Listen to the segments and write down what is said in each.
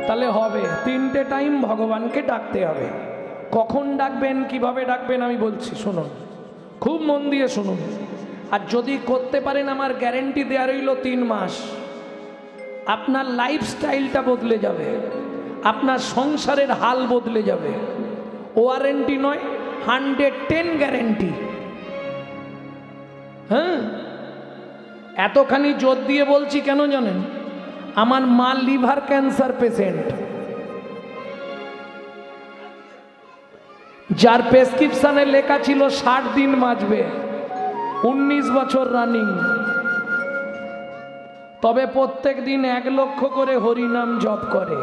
তাহলে হবে 3টে টাইম ভগবানকে ডাকতে হবে। কখন ডাকবেন, কিভাবে ডাকবেন আমি বলছি, শুনুন, খুব মন দিয়ে শুনুন। আর যদি করতে পারেন, আমার গ্যারেন্টি দেওয়া রইল 3 মাস, আপনার লাইফস্টাইলটা বদলে যাবে, আপনার সংসারের হাল বদলে যাবে। ওয়ারেন্টি নয়, 110 গ্যারেন্টি। হ্যাঁ, এতখানি জোর দিয়ে বলছি কেন জানেন? আমার মা লিভার ক্যান্সার পেশেন্ট, যার প্রেসক্রিপশনে লেখা ছিল 60 দিন বাঁচবে, 19 বছর রানিং। তবে প্রত্যেক দিন 1 লক্ষ করে হরিনাম জপ করে।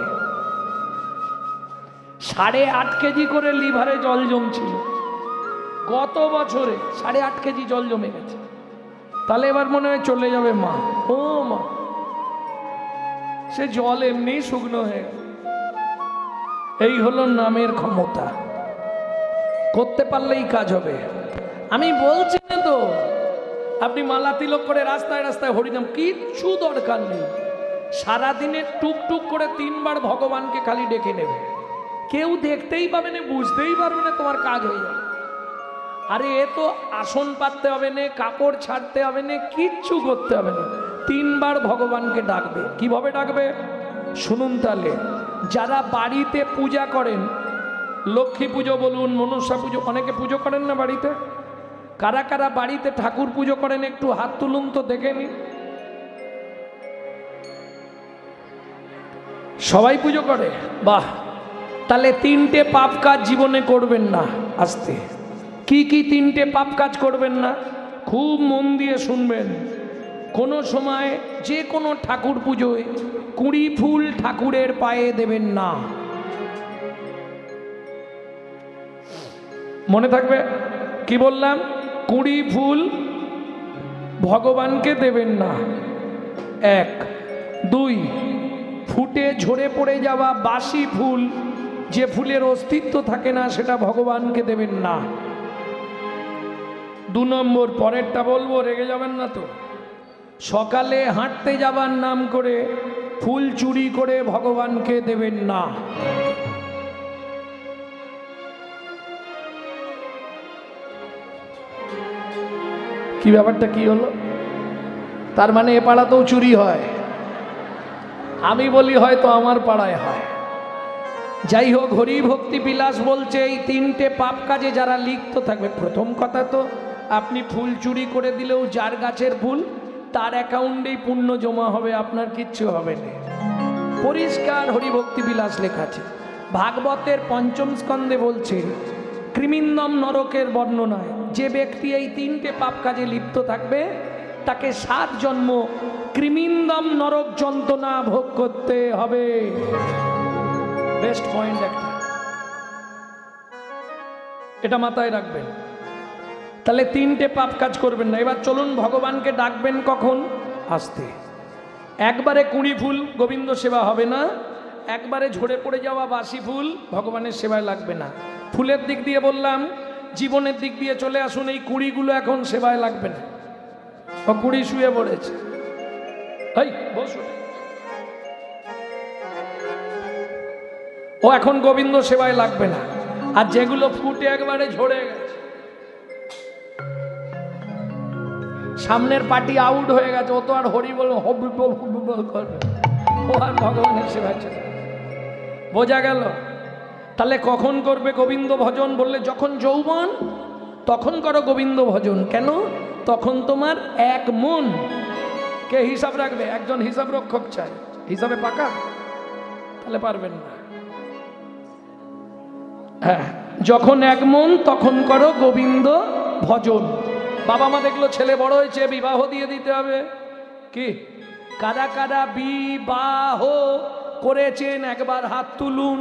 8.5 কেজি করে লিভারে জল জমছিল, গত বছরে 8.5 কেজি জল জমে গেছে। তাহলে এবার মনে হয় চলে যাবে মা। ও মা, সে জল এমনি শুকনো হয়ে গেল। এই হলো নামের ক্ষমতা, করতে পারলেই কাজ হবে। আমি বলছি না তো আপনি মালা তিলক করে রাস্তায় রাস্তায় হরিনাম, কিচ্ছু দরকার নেই। সারাদিনে টুকটুক করে 3 বার ভগবানকে খালি ডেকে নেবে, কেউ দেখতেই পাবে না, বুঝতেই পারবে না, তোমার কাজ হয়ে যাবে। আরে এ তো আসন পাততে হবে না, কাপড় ছাড়তে হবে না, কিচ্ছু করতে হবে না, 3 বার ভগবানকে ডাকবে। কিভাবে ডাকবে শুনুন তাহলে। যারা বাড়িতে পূজা করেন, লক্ষ্মী পুজো বলুন, মনসা পুজো, অনেকে পুজো করেন না বাড়িতে? কারা কারা বাড়িতে ঠাকুর পুজো করেন একটু হাত তুলুন তো, দেখে নিন। সবাই পুজো করে? বাহ, তাহলে 3টে পাপ কাজ জীবনে করবেন না। আস্তে, কি কি 3টে পাপ কাজ করবেন না, খুব মন দিয়ে শুনবেন। কোনো সময় যে কোনো ঠাকুর পুজোয় 20 ফুল ঠাকুরের পায়ে দেবেন না। মনে থাকবে কি বললাম? 20 ফুল ভগবানকে দেবেন না। 1, 2, ফুটে ঝরে পড়ে যাওয়া বাসি ফুল, যে ফুলের অস্তিত্ব থাকে না, সেটা ভগবানকে দেবেন না। 2 নম্বর, পরেরটা বলবো, রেগে যাবেন না তো। সকালে হাঁটতে যাবার নাম করে ফুল চুরি করে ভগবানকে দেবেন না। কি ব্যাপারটা কি হলো? তার মানে এ পাড়াতেও চুরি হয়? আমি বলি হয়তো আমার পাড়ায় হয়। যাই হোক, হরি ভক্তি বিলাস বলছে এই 3টে পাপ কাজে যারা লিপ্ত থাকবে। প্রথম কথা তো, আপনি ফুল চুরি করে দিলেও যার গাছের ফুল, তার অ্যাকাউন্টেই পুণ্য জমা হবে, আপনার কিচ্ছু হবে না। পরিষ্কার হরি ভক্তি বিলাস লেখা আছে। ভাগবতের 5ম স্কন্ধে বলছে, কৃমিন্দম নরকের বর্ণনায়, যে ব্যক্তি এই 3টে পাপ কাজে লিপ্ত থাকবে, তাকে 7 জন্ম কৃমিন্দম নরক যন্ত্রণা ভোগ করতে হবে। বেস্ট পয়েন্ট একটা, এটা মাথায় রাখবেন। তাহলে 3টে পাপ কাজ করবেন না। এবার চলুন, ভগবানকে ডাকবেন কখন? আস্তে। একবারে 20 ফুল গোবিন্দ সেবা হবে না, একবারে ঝরে পড়ে যাওয়া বাসি ফুল ভগবানের সেবায় লাগবে না। ফুলের দিক দিয়ে বললাম, জীবনের দিক দিয়ে চলে আসুন। এই 20গুলো এখন সেবায় লাগবে না। 20 শুয়ে পড়েছে, এই বসুন, ও এখন গোবিন্দ সেবায় লাগবে না। আর যেগুলো ফুটে একবারে ঝরে গেছে, সামনের পার্টি আউট হয়ে গেছে, ও তো আর হরি বল করবে, ও আর ভগবানের সেবায় চলে। বোঝা গেল? তাহলে কখন করবে গোবিন্দ ভজন? বললে যখন যৌবন, তখন করো গোবিন্দ ভজন। কেন? তখন তোমার 1 মন। কে হিসাব রাখবে? একজন হিসাব রক্ষক চাই। হিসাবে পাকা? তাহলে পারবেন না। হ্যাঁ, যখন 1 মন তখন করো গোবিন্দ ভজন। বাবা মা দেখলো ছেলে বড় হয়েছে, বিবাহ দিয়ে দিতে হবে। কি কারা কারা বিবাহ করেছেন একবার হাত তুলুন।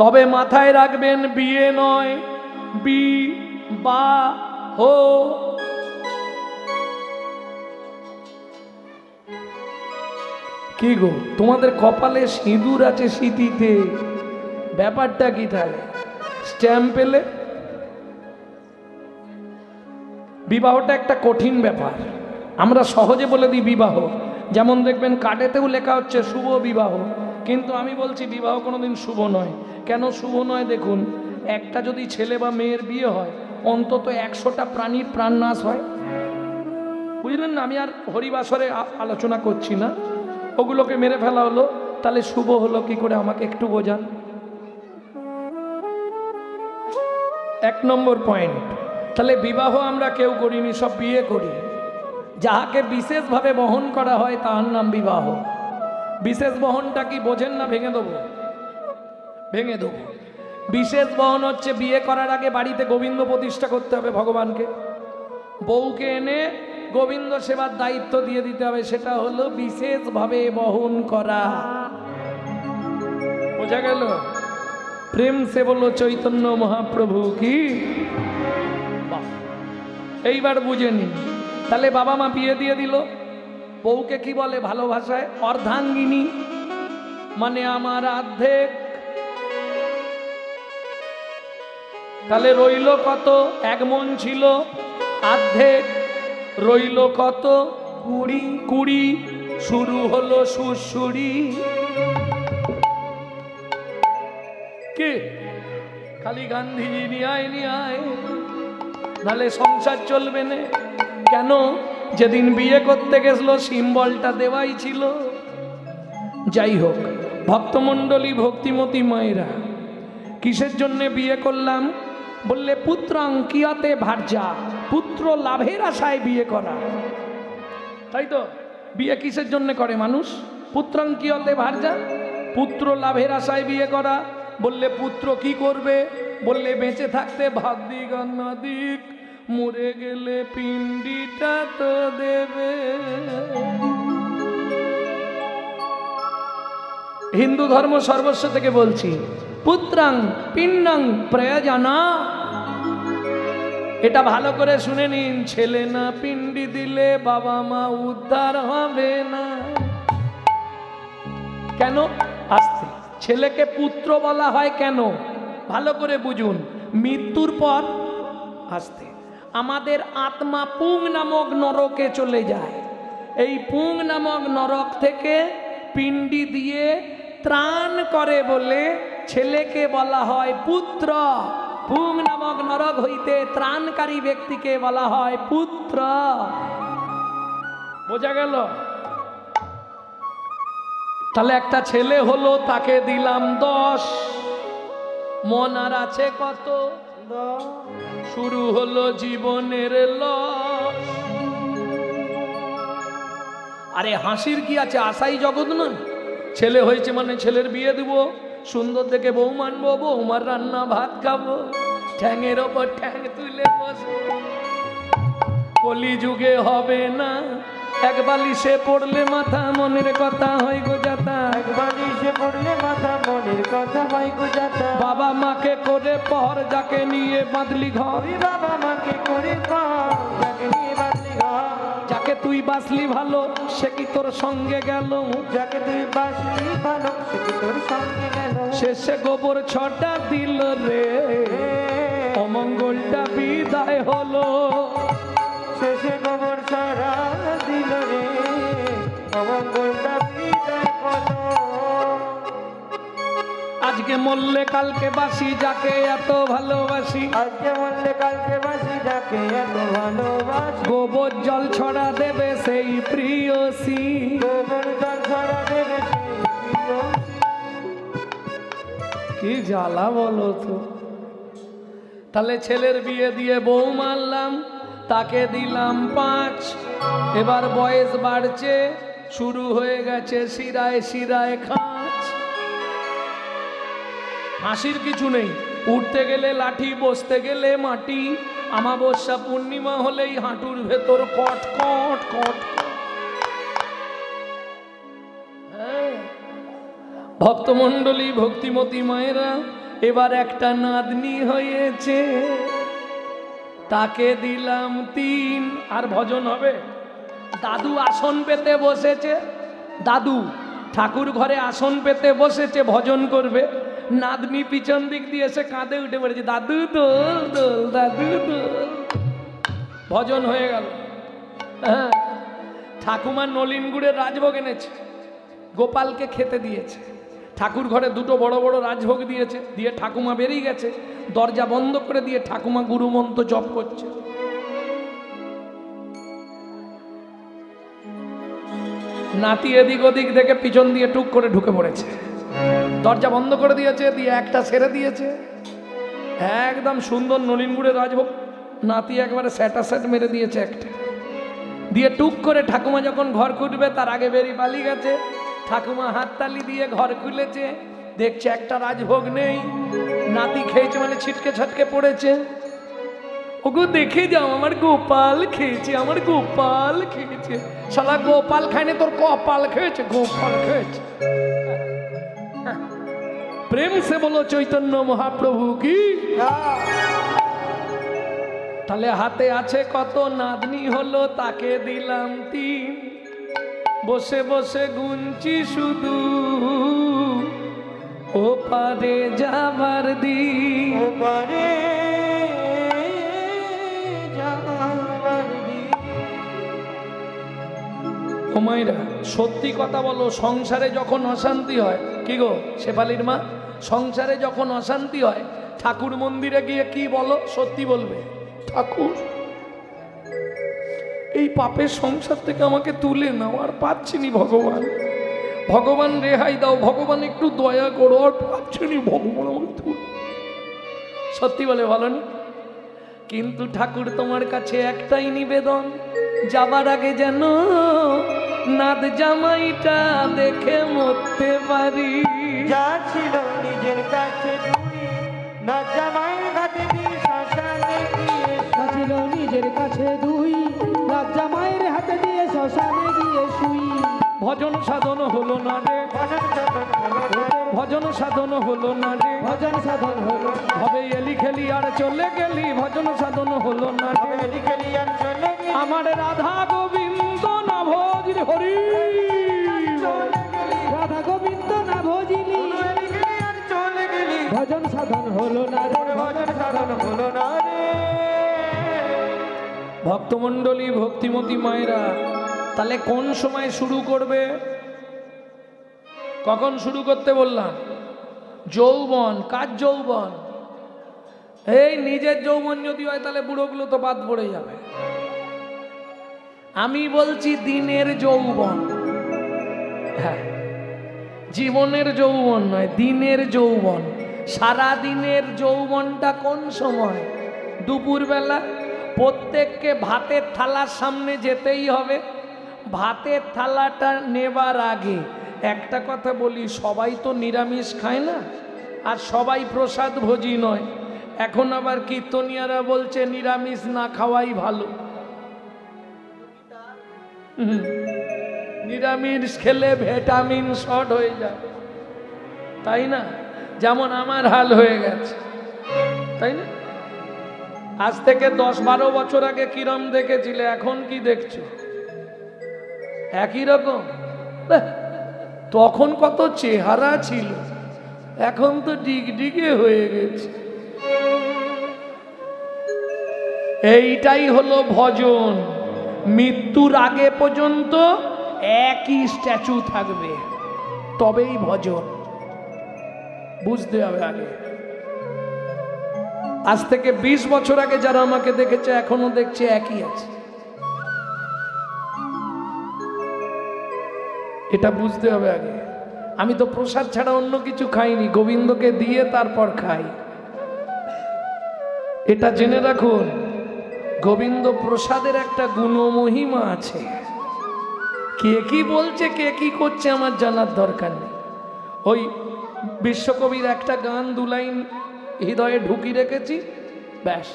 তবে মাথায় রাখবেন, বিয়ে নয়, বিবাহ। কি গো, তোমাদের কপালে সিঁদুর আছে সিঁথিতে, ব্যাপারটা কি? তাহলে স্ট্যাম্প পেলে বিবাহটা একটা কঠিন ব্যাপার। আমরা সহজে বলে দিই বিবাহ, যেমন দেখবেন কার্ডেতেও লেখা হচ্ছে শুভ বিবাহ, কিন্তু আমি বলছি বিবাহ কোনোদিন শুভ নয়। কেন শুভ নয়? দেখুন, একটা যদি ছেলে বা মেয়ের বিয়ে হয়, অন্তত 100টা প্রাণীর প্রাণ নাশ হয়, বুঝলেন না? আমি আর হরিবাসরে আলোচনা করছি না, ওগুলোকে মেরে ফেলা হলো, তাহলে শুভ হলো কি করে? আমাকে একটু বোঝান। 1 নম্বর পয়েন্ট। তাহলে বিবাহ আমরা কেউ করিনি, সব বিয়ে করি। যাহাকে বিশেষভাবে বহন করা হয় তার নাম বিবাহ। বিশেষ বহনটা কি বোঝেন না? ভেঙে দেবো, ভেঙে দেবো। বিশেষ বহন হচ্ছে বিয়ে করার আগে বাড়িতে গোবিন্দ প্রতিষ্ঠা করতে হবে ভগবানকে, বউকে এনে গোবিন্দ সেবার দায়িত্ব দিয়ে দিতে হবে, সেটা হলো বিশেষভাবে বহন করা। বোঝা গেল? প্রেম সে বলো চৈতন্য মহাপ্রভু কি। এইবার বুঝে নিন। তাহলে বাবা মা বিয়ে দিয়ে দিল, বউকে কি বলে ভালো ভাষায়? অর্ধাঙ্গিনী, মানে আমার অর্ধেক। তাহলে রইল কত? 1 মণ ছিল, অর্ধেক রইল কত? 20। শুরু হলো সুরসুরি। কে? খালি গান্ধীজি নিয়ে আয়, নিয়ে আয়, নাহলে সংসার চলবে না। কেন? যেদিন বিয়ে করতে গেছিল সিম্বলটা দেওয়াই ছিল। যাই হোক, ভক্তমণ্ডলী, ভক্তিমতী মায়েরা, কিসের জন্য বিয়ে করলাম? বললে পুত্রাং কিয়াতে ভার্যা, পুত্র লাভের আশায় বিয়ে করা। তাই তো? বিয়ে কিসের জন্য করে মানুষ? পুত্রাং কিয়াতে ভার্যা, পুত্র লাভের আশায় বিয়ে করা। বললে পুত্র কি করবে? বললে বেঁচে থাকতে ভাত দিক না দিক, মরে গেলে পিণ্ডিটা তো দেবে। হিন্দু ধর্ম সর্বস্ব থেকে বলছি, পুত্রাং পিণ্ডাং প্রয়োজনা। এটা ভালো করে শুনে নিন, ছেলে না পিণ্ডি দিলে বাবা মা উদ্ধার হবে না। কেন? আসতে ছেলেকে পুত্র বলা হয় কেন? ভালো করে বুঝুন। মৃত্যুর পর আসতে আমাদের আত্মা পুং নামক নরকে চলে যায়। এই পুং নামক নরক থেকে পিণ্ডি দিয়ে ত্রাণ করে বলে ছেলেকে বলা হয় পুত্র। পুং নামক নরক হইতে ত্রাণকারী ব্যক্তিকে বলা হয় পুত্র। বোঝা গেল? তাহলে একটা ছেলে হলো, তাকে দিলাম 10, মন আর আছে কত? 10। শুরু হলো জীবনের লস। আরে হাসির কি আছে? আশাই জগৎ নয়। ছেলে হয়েছে মানে ছেলের বিয়ে দেবো, সুন্দর দেখে বউ মানবো, বৌমার রান্না ভাত খাবো, ঠ্যাঙের ওপর ঠ্যাং তুলে বসবো। কলিযুগে হবে না, এক বালিশে পড়লে মাথা মনের কথা হয় গো যাতা। এক বালিশে পড়লে মাথা মনের কথা হয় গো যাতা। বাবা মাকে করে পর, যাকে নিয়ে বাঁধলি ঘর। বাবা মাকে করে পর, যাকে নিয়ে বাঁধলি ঘর। যাকে তুই বাসলি ভালো, সে কি তোর সঙ্গে গেল? যাকে তুই বাসলি ভালো, সে কি তোর সঙ্গে গেল? শেষে গোবর ছটা দিল রে, অমঙ্গলটা বিদায় হলো। শেষে গোবর ছড়া দিল রে, অমঙ্গলটা বিদায় হলো। আজকে মরলে কালকে বাসি, যাকে এত ভালোবাসি। আজকে মরলে কালকে বাসি, যাকে এত ভালোবাসি। গোবর জল ছড়া দেবে সেই প্রিয়সী। গোবর জল ছড়া দেবে সেই প্রিয়সী। কি জ্বালা বলো তো। তাহলে ছেলের বিয়ে দিয়ে বউ মারলাম, তাকে দিলাম 5। এবার বয়স বাড়ছে, শুরু হয়ে গেছে শিরায় শিরায় খাঁচ। হাসির কিছু নেই। উঠতে গেলে লাঠি, বসতে গেলে মাটি। অমাবস্যা পূর্ণিমা হলেই হাঁটুর ভেতর কট কট কট। ভক্তমণ্ডলী, ভক্তিমতী মায়েরা, এবার একটা নাতনি হয়েছে, তাকে দিলাম 3। আর ভজন হবে। দাদু আসন পেতে বসেছে, দাদু ঠাকুর ঘরে আসন পেতে বসেছে, ভজন করবে। নাতনি পিছন দিক দিয়ে এসে কাঁদে উঠে পড়েছে, দাদু দোল দোল, দাদু দোল। ভজন হয়ে গেল। হ্যাঁ, ঠাকুমার নলিন গুড়ের রাজভোগ এনেছে, গোপালকে খেতে দিয়েছে। ঠাকুর ঘরে দুটো বড় বড় রাজভোগ দিয়েছে, দিয়ে ঠাকুমা বেরিয়ে গেছে। দরজা বন্ধ করে দিয়ে ঠাকুমা গুরুমন্ত্র জপ করছে। নাতি এদিক ওদিক দেখে পিছন দিয়ে টুক করে ঢুকে পড়েছে। দরজা বন্ধ করে দিয়েছে, দিয়ে একটা ছেড়ে দিয়েছে। একদম সুন্দর নলিন গুড়ের রাজভোগ নাতি একবারে স্যাটা স্যাট মেরে দিয়েছে একটা, দিয়ে টুক করে ঠাকুমা যখন ঘর খুলবে তার আগে বেরিয়ে পালিয়ে গেছে। ঠাকুমা হাততালি দিয়ে ঘর খুলেছে, দেখছে একটা রাজভোগ নেই। নাতি খেয়েছে মানে ছিটকে ছাটকে পড়েছে। ওগো দেখে যাও, আমার গোপাল খেয়েছে, আমার গোপাল খেয়েছে। শালা গোপাল খায়নি, তোর কপাল খেয়েছে, গোপাল খেয়েছে। প্রেম সে বলো চৈতন্য মহাপ্রভু কি। তাহলে হাতে আছে কত, নাতনি হলো তাকে দিলাম 3, বসে বসে গুনছি শুধু ও পারে যাবার দিন, ও পারে যাবার দিন। ও মায়েরা, সত্যি কথা বলো, সংসারে যখন অশান্তি হয়, কি গো শেফালির মা, সংসারে যখন অশান্তি হয় ঠাকুর মন্দিরে গিয়ে কি বলো? সত্যি বলবে, ঠাকুর এই পাপের সংসার থেকে আমাকে তুলে নাও, আর পাচ্ছিনি ভগবান, ভগবান রেহাই দাও, ভগবান একটু দয়া করো, আর পাচ্ছিনি ভগবান আমাকে তুলে। সত্যি বলে বলো না? কিন্তু ঠাকুর তোমার কাছে একটাই নিবেদন, যাবার আগে যেন নাদ জামাইটা দেখে মরতে পারি। যা ছিল নিজের কাছে নাদ জামাইয়ের হাতে দিয়ে শ্মশানে গিয়ে, ছিল নিজের কাছে 2, নাদ জামাইয়ের হাতে দিয়ে শ্মশানে গিয়ে শুই। ভজন সাধন হলো না রে, ভজন সাধন হলো না রে, ভজন সাধন হলো হবে এলি খেলি আর চলে গেলি, ভজন সাধন হলো না রে, এলি খেলি আর চলে গেলি। আমার রাধা গোবিন্দ না ভজির হরি, রাধা গোবিন্দ না ভজিলি, এলি খেলি আর চলে গেলি, ভজন সাধন হলো না রে, ভজন সাধন হলো না রে। ভক্তমণ্ডলী, ভক্তিমতী মায়েরা, তাহলে কোন সময় শুরু করবে? কখন শুরু করতে বললাম? যৌবন। কার যৌবন? এই নিজের যৌবন যদি হয় তাহলে বুড়োগুলো তো বাদ পড়ে যাবে। আমি বলছি দিনের যৌবন, হ্যাঁ, জীবনের যৌবন নয়, দিনের যৌবন। সারা দিনের যৌবনটা কোন সময়? দুপুরবেলা। প্রত্যেককে ভাতের থালার সামনে যেতেই হবে। ভাতের থালাটা নেবার আগে একটা কথা বলি, সবাই তো নিরামিষ খায় না, আর সবাই প্রসাদ ভোজী নয়। এখন আবার কীর্তনিয়ারা বলছে নিরামিষ না খাওয়াই ভালো। নিরামিষ খেলে ভিটামিন শর্ট হয়ে যায়, তাই না? যেমন আমার হাল হয়ে গেছে, তাই না? আজ থেকে 10-12 বছর আগে কিরম দেখেছিলে, এখন কি দেখছো? একই রকম। তখন কত চেহারা ছিল, এখন তো ডিগডিগে হয়ে গেছে। এইটাই হলো ভজন। মৃত্যুর আগে পর্যন্ত একই স্ট্যাচু থাকবে, তবেই ভজন। বুঝতে হবে আগে। আজ থেকে 20 বছর আগে যারা আমাকে দেখেছে এখনো দেখছে একই আছে, এটা বুঝতে হবে আগে। আমি তো প্রসাদ ছাড়া অন্য কিছু খাইনি, গোবিন্দকে দিয়ে তারপর খাই, এটা জেনে রাখুন। গোবিন্দ প্রসাদের একটা গুণমহিমা আছে। কে কি বলছে, কে কি করছে আমার জানার দরকার নেই। ওই বিশ্বকবির একটা গান 2 লাইন হৃদয়ে ঢুকি রেখেছি, ব্যাস।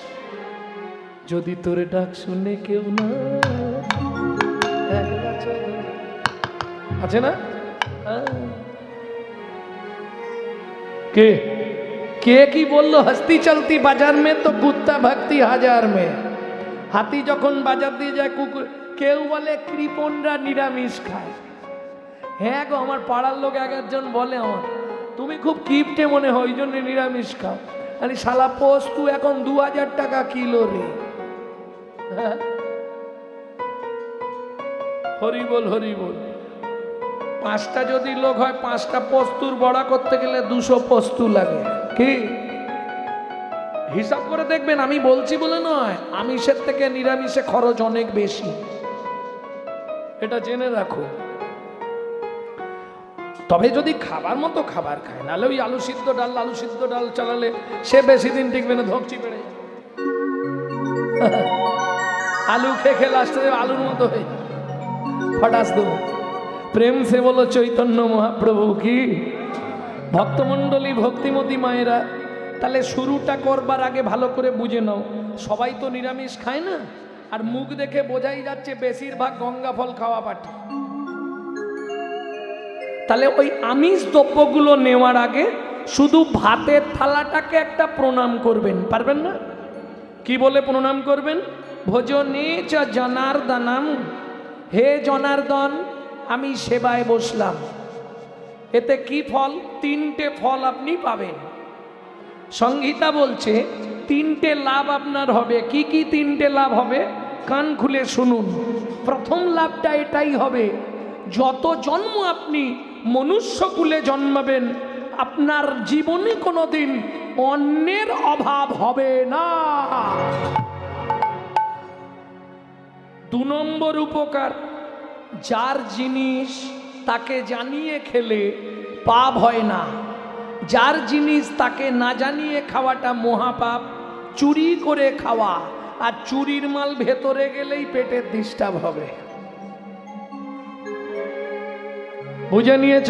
যদি তোর ডাক শুনে কেউ না, আছে না? কে কে কি বললো? হস্তি চলতি বাজার মে তো কুত্তা ভক্তি হাজার মে। হাতি যখন বাজার দিয়ে যায় কুকুর। কেউ বলে কৃপণরা নিরামিষ খায়। হ্যাঁ গো, আমার পাড়ার লোক একজন বলে আমার, তুমি খুব কিপটে মনে হয়, ওই জন্য নিরামিষ খাও। আরে শালা পোস্তু এখন 2000 টাকা কিলো রে। হ্যাঁ, হরি বল হরি বল। 5টা যদি লোক হয়, 5টা পোস্তুর বড়া করতে গেলে 200 পোস্তু লাগে। কি হিসাব করে দেখবেন, আমি বলছি বলে নয়, আমিষের থেকে নিরামিষে খরচ অনেক বেশি, এটা জেনে রাখো। তবে যদি খাবার মতো খাবার খায়, নাহলে ওই আলু সিদ্ধ ডাল চালালে সে বেশি দিন টিকবে না, ধকচি বেড়ে যাবে। আলু খেয়ে লাস্টে আলুর মতো হয়ে ফটাস দেব। প্রেম সে বলো চৈতন্য মহাপ্রভু কি। ভক্তমণ্ডলী, ভক্তিমতী মায়েরা, তাহলে শুরুটা করবার আগে ভালো করে বুঝে নাও, সবাই তো নিরামিষ খায় না, আর মুখ দেখে বোঝাই যাচ্ছে বেশিরভাগ গঙ্গা ফল খাওয়া পাটি। তাহলে ওই আমিষ দ্রব্যগুলো নেওয়ার আগে শুধু ভাতের থালাটাকে একটা প্রণাম করবেন, পারবেন না? কি বলে প্রণাম করবেন? ভোজনে চ জনার্দনম, হে জনার্দন আমি সেবায় বসলাম। এতে কি ফল? 3টে ফল আপনি পাবেন। সংহিতা বলছে 3টে লাভ আপনার হবে। কি কি 3টে লাভ হবে? কান খুলে শুনুন। প্রথম লাভটা এটাই হবে, যত জন্ম আপনি মনুষ্যকুলে জন্মাবেন, আপনার জীবনে কোনোদিন অন্যের অভাব হবে না। 2 নম্বর উপকার, যার জিনিস তাকে জানিয়ে খেলে পাপ হয় না, যার জিনিস তাকে না জানিয়ে খাওয়াটা মহাপাপ। চুরি করে খাওয়া, আর চুরির মাল ভেতরে গেলেই পেটের ডিস্টার্ব হবে। বুঝে নিয়েছ?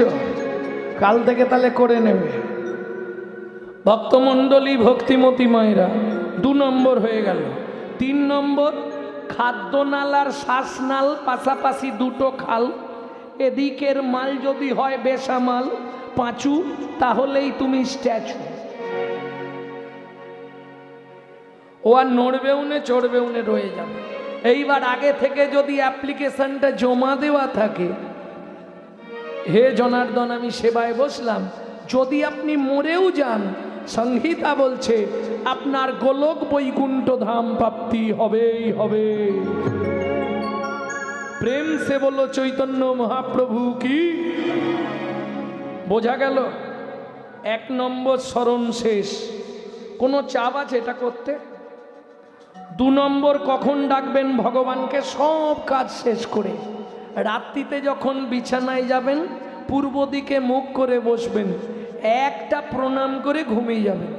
কাল থেকে তাহলে করে নেবে। ভক্তমণ্ডলী, ভক্তিমতী মায়েরা, 2 নম্বর হয়ে গেল। 3 নম্বর, খাদ্যনাল আর শ্বাসনাল পাশাপাশি 2টো খাল। এদিকের মাল যদি হয় বেসামাল পাঁচু, তাহলেই তুমি স্ট্যাচু। ও আর নড়বেও না, চড়বেও না, রয়ে যাবে। এইবার আগে থেকে যদি অ্যাপ্লিকেশনটা জমা দেওয়া থাকে, হে জনার্দন আমি সেবায় বসলাম, যদি আপনি মরেও যান, সংহিতা বলছে আপনার গোলক বৈকুণ্ঠ ধাম প্রাপ্তি হবেই হবে। প্রেম সে বলো চৈতন্য মহাপ্রভু কি। বোঝা গেল? 1 নম্বর স্মরণ শেষ। কোনো চাপ আছে এটা করতে? 2 নম্বর, কখন ডাকবেন ভগবানকে? সব কাজ শেষ করে রাত্রিতে যখন বিছানায় যাবেন, পূর্ব দিকে মুখ করে বসবেন, একটা প্রণাম করে ঘুমিয়ে যাবেন।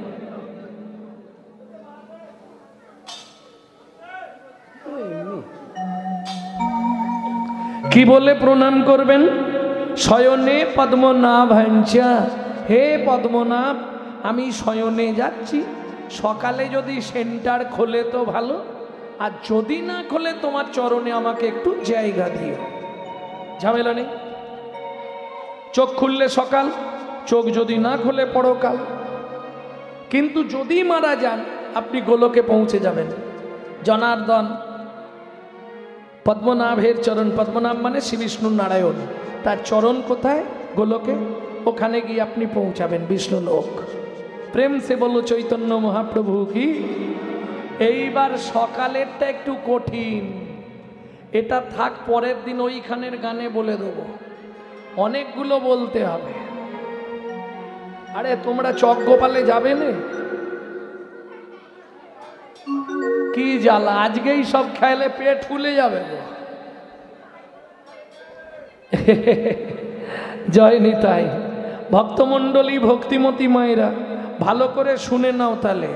কি বলে প্রণাম করবেন? শয়নে পদ্মনাভাঞ্চা, হে পদ্মনাভ আমি শয়নে যাচ্ছি। সকালে যদি সেন্টার খোলে তো ভালো, আর যদি না খোলে তোমার চরণে আমাকে একটু জায়গা দিও। ঝামেলা নেই। চোখ খুললে সকাল, চোখ যদি না খুলে পরকাল। কিন্তু যদি মারা যান, আপনি গোলকে পৌঁছে যাবেন। জনার্দন পদ্মনাভের চরণ, পদ্মনাভ মানে শ্রী বিষ্ণু নারায়ণ, তার চরণ কোথায়? গোলকে। ওখানে গিয়ে আপনি পৌঁছাবেন বিষ্ণু লোক। প্রেম সে বলো চৈতন্য মহাপ্রভু কি। এইবার সকালেরটা একটু কঠিন, এটা থাক, পরের দিন ওইখানের গানে বলে দেবো। অনেকগুলো বলতে হবে। আরে তোমরা চক গোপালে যাবে না? কি জ্বালা, আজকেই সব খেলে পেট ফুলে যাবে। জয় নিতাই। ভক্তমণ্ডলী, ভক্তিমতী মায়েরা ভালো করে শুনে নাও। তাহলে